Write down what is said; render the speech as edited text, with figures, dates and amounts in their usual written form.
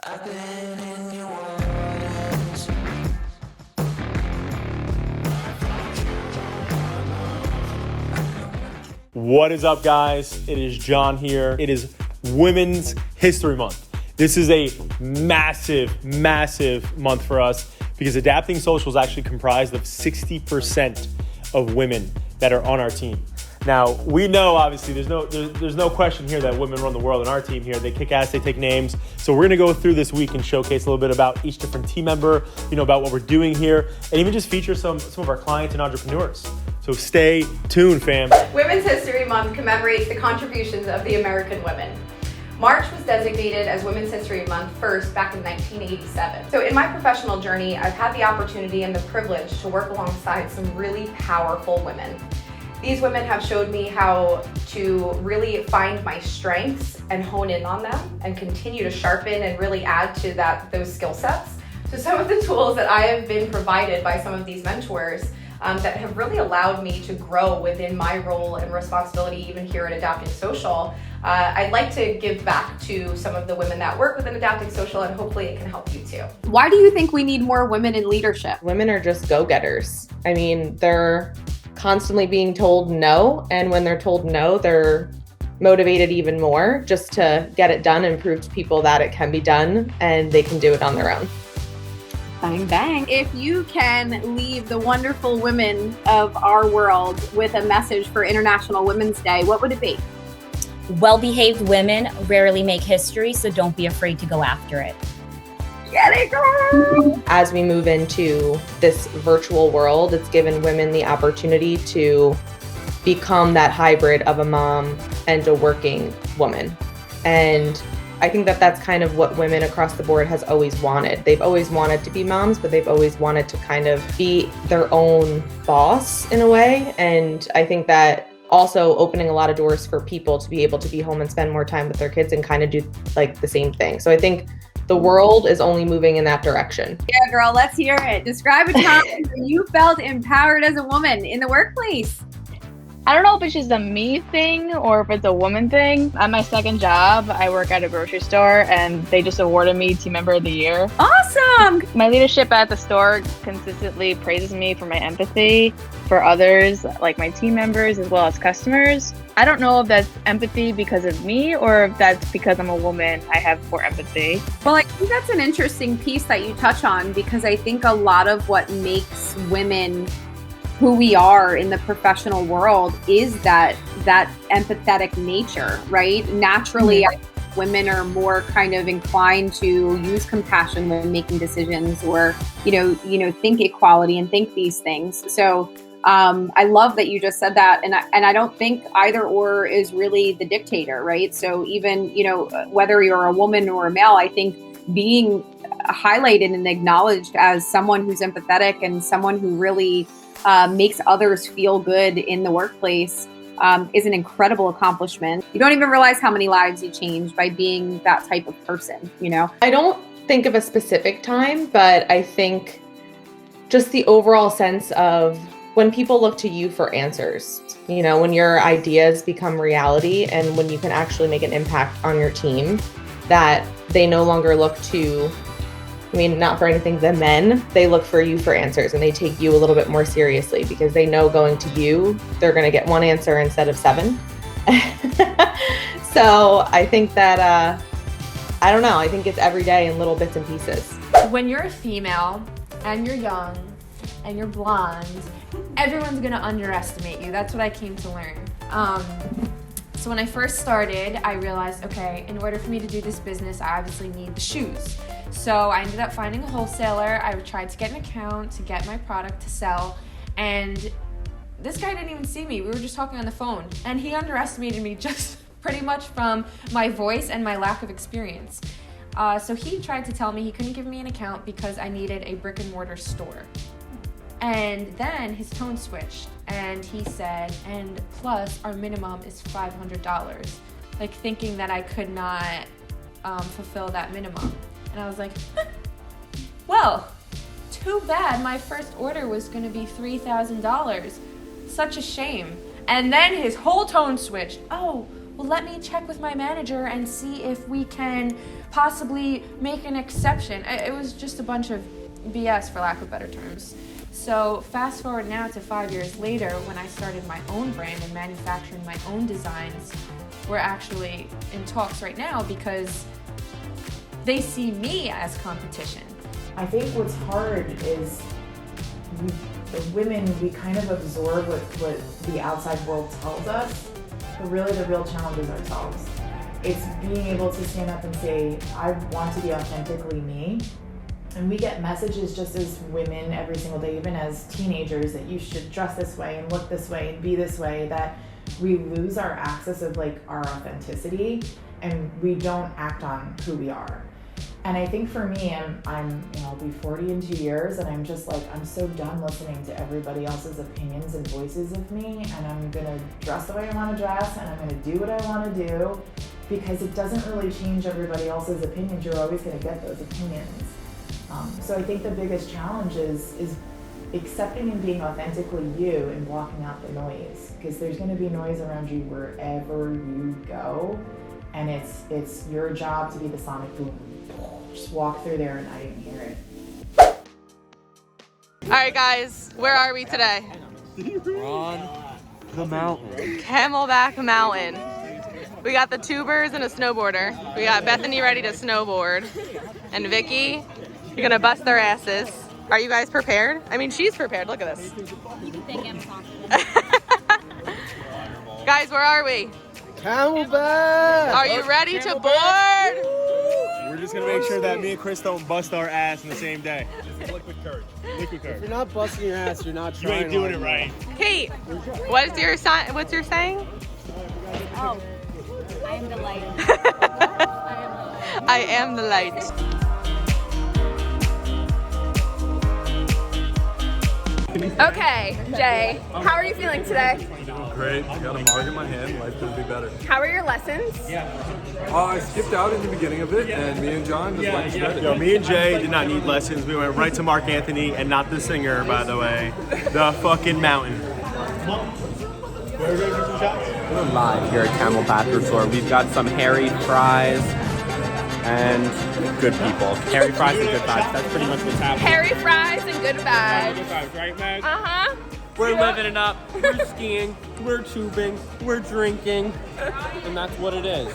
I've been in your waters. What is up, guys? It is John here. It is Women's History Month. This is a massive, massive month for us because Adapting Social is actually comprised of 60% of women that are on our team. Now, we know, obviously, there's no question here that women run the world in our team here. They kick ass, they take names. So we're gonna go through this week and showcase a little bit about each different team member, about what we're doing here, and even just feature some of our clients and entrepreneurs. So stay tuned, fam. Women's History Month commemorates the contributions of the American women. March was designated as Women's History Month first back in 1987. So in my professional journey, I've had the opportunity and the privilege to work alongside some really powerful women. These women have showed me how to really find my strengths and hone in on them and continue to sharpen and really add to those skill sets. So some of the tools that I have been provided by some of these mentors that have really allowed me to grow within my role and responsibility even here at Adapting Social. I'd like to give back to some of the women that work within Adapting Social, and hopefully it can help you too. Why do you think we need more women in leadership? Women are just go-getters. I mean, they're constantly being told no, and when they're told no, they're motivated even more just to get it done and prove to people that it can be done and they can do it on their own. Bang, bang. If you can leave the wonderful women of our world with a message for International Women's Day, what would it be? Well-behaved women rarely make history, so don't be afraid to go after it. Get it, girl! As we move into this virtual world, it's given women the opportunity to become that hybrid of a mom and a working woman. And I think that that's kind of what women across the board has always wanted. They've always wanted to be moms, but they've always wanted to kind of be their own boss in a way. And I think that also opening a lot of doors for people to be able to be home and spend more time with their kids and kind of do like the same thing. So I think the world is only moving in that direction. Yeah, girl, let's hear it. Describe a time when you felt empowered as a woman in the workplace. I don't know if it's just a me thing or if it's a woman thing. At my second job, I work at a grocery store and they just awarded me Team Member of the Year. Awesome! My leadership at the store consistently praises me for my empathy for others, like my team members as well as customers. I don't know if that's empathy because of me or if that's because I'm a woman, I have more empathy. Well, I think that's an interesting piece that you touch on because I think a lot of what makes women who we are in the professional world is that empathetic nature, right? Naturally, I think women are more kind of inclined to use compassion when making decisions or, think equality and think these things. So I love that you just said that. And I don't think either or is really the dictator, right? So even, whether you're a woman or a male, I think being highlighted and acknowledged as someone who's empathetic and someone who really makes others feel good in the workplace is an incredible accomplishment. You don't even realize how many lives you change by being that type of person, I don't think of a specific time, but I think just the overall sense of when people look to you for answers, when your ideas become reality and when you can actually make an impact on your team, that they no longer look to, not for anything the men, they look for you for answers and they take you a little bit more seriously because they know going to you, they're going to get one answer instead of 7. So I think that, I don't know, I think it's every day in little bits and pieces. When you're a female and you're young and you're blonde, everyone's going to underestimate you. That's what I came to learn. So when I first started, I realized, okay, in order for me to do this business, I obviously need the shoes. So I ended up finding a wholesaler. I tried to get an account to get my product to sell. And this guy didn't even see me. We were just talking on the phone. And he underestimated me just pretty much from my voice and my lack of experience. So he tried to tell me he couldn't give me an account because I needed a brick and mortar store. And then his tone switched and he said, and plus our minimum is $500, like thinking that I could not fulfill that minimum. And I was like, well, too bad my first order was gonna be $3,000. Such a shame. And then his whole tone switched. Oh, well, let me check with my manager and see if we can possibly make an exception. It was just a bunch of BS, for lack of better terms. So fast forward now to 5 years later, when I started my own brand and manufacturing my own designs. We're actually in talks right now because they see me as competition. I think what's hard is the women, we kind of absorb what the outside world tells us, but really the real challenge is ourselves. It's being able to stand up and say, I want to be authentically me. And we get messages just as women every single day, even as teenagers, that you should dress this way and look this way and be this way, that we lose our access of like our authenticity and we don't act on who we are. And I think for me, I'll be 40 in 2 years, and I'm just like, I'm so done listening to everybody else's opinions and voices of me, and I'm gonna dress the way I wanna dress, and I'm gonna do what I wanna do, because it doesn't really change everybody else's opinions. You're always gonna get those opinions. So I think the biggest challenge is accepting and being authentically you and blocking out the noise, because there's going to be noise around you wherever you go, and it's your job to be the sonic boom. Just walk through there and I didn't hear it. All right, guys, where are we today? We're on the mountain. Camelback Mountain. We got the tubers and a snowboarder. We got Bethany ready to snowboard, and Vicky, you're gonna bust their asses. Are you guys prepared? I mean, she's prepared. Look at this. You can thank Amazon. Guys, where are we? Camelback! Are you ready to board? We're just gonna make sure that me and Chris don't bust our ass in the same day. Liquid courage. Liquid If courage. you're not busting your ass, you're not You trying. ain't doing it hard right. Kate, what's your saying? Oh, I am the light. I am the light. Okay, Jay, how are you feeling today? Great. I got a mark in my hand. Life could be better. How are your lessons? I skipped out in the beginning of it, and me and John just went straight. Yo, me and Jay did not need lessons. We went right to Mark Anthony, and not the singer, by the way. The fucking mountain. We're live here at Camelback Resort. We've got some hairy fries and good people. Hairy fries and good vibes. That's pretty much what's happening. Hairy fries and good vibes. Good vibes, right, Meg? Uh-huh. We're living it up. We're skiing. We're tubing. We're drinking. And that's what it is.